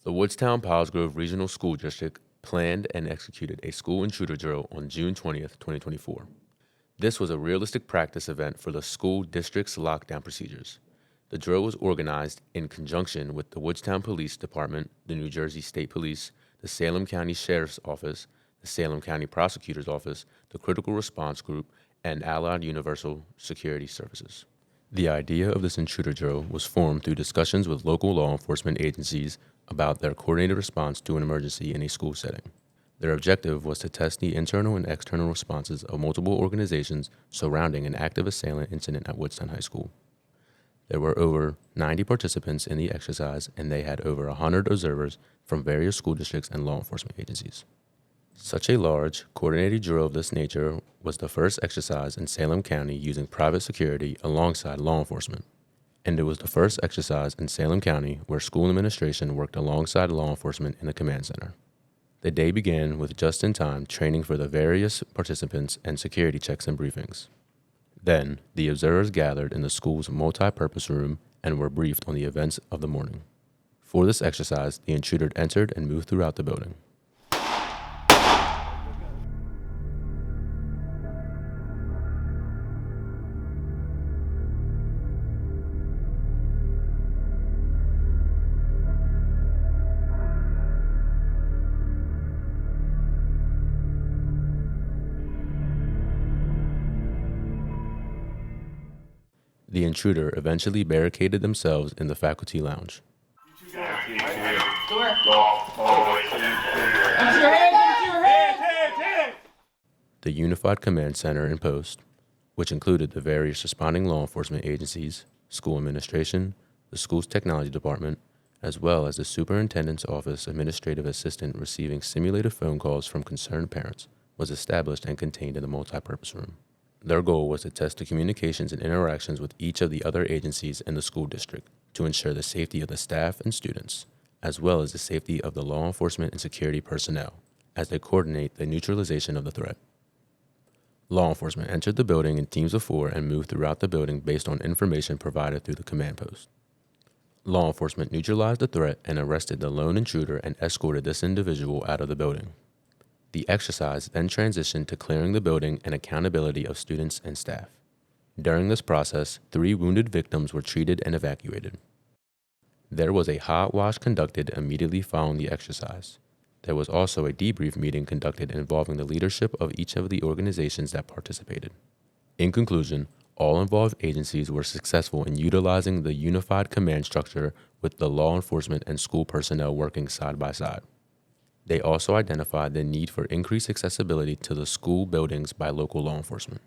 The Woodstown-Piles Grove Regional School District planned and executed a school intruder drill on June 20th, 2024. This was a realistic practice event for the school district's lockdown procedures. The drill was organized in conjunction with the Woodstown Police Department, the New Jersey State Police, the Salem County Sheriff's Office, the Salem County Prosecutor's Office, the Critical Response Group, and Allied Universal Security Services. The idea of this intruder drill was formed through discussions with local law enforcement agencies about their coordinated response to an emergency in a school setting. Their objective was to test the internal and external responses of multiple organizations surrounding an active assailant incident at Woodstown High School. There were over 90 participants in the exercise, and they had over 100 observers from various school districts and law enforcement agencies. Such a large, coordinated drill of this nature was the first exercise in Salem County using private security alongside law enforcement. And it was the first exercise in Salem County where school administration worked alongside law enforcement in the command center. The day began with just-in-time training for the various participants and security checks and briefings. Then, the observers gathered in the school's multi-purpose room and were briefed on the events of the morning. For this exercise, the intruder entered and moved throughout the building. The intruder eventually barricaded themselves in the faculty lounge. The Unified Command Center in post, which included the various responding law enforcement agencies, school administration, the school's technology department, as well as the superintendent's office administrative assistant receiving simulated phone calls from concerned parents, was established and contained in the multipurpose room. Their goal was to test the communications and interactions with each of the other agencies in the school district to ensure the safety of the staff and students, as well as the safety of the law enforcement and security personnel, as they coordinate the neutralization of the threat. Law enforcement entered the building in teams of 4 and moved throughout the building based on information provided through the command post. Law enforcement neutralized the threat and arrested the lone intruder and escorted this individual out of the building. The exercise then transitioned to clearing the building and accountability of students and staff. During this process, 3 wounded victims were treated and evacuated. There was a hot wash conducted immediately following the exercise. There was also a debrief meeting conducted involving the leadership of each of the organizations that participated. In conclusion, all involved agencies were successful in utilizing the unified command structure with the law enforcement and school personnel working side by side. They also identified the need for increased accessibility to the school buildings by local law enforcement.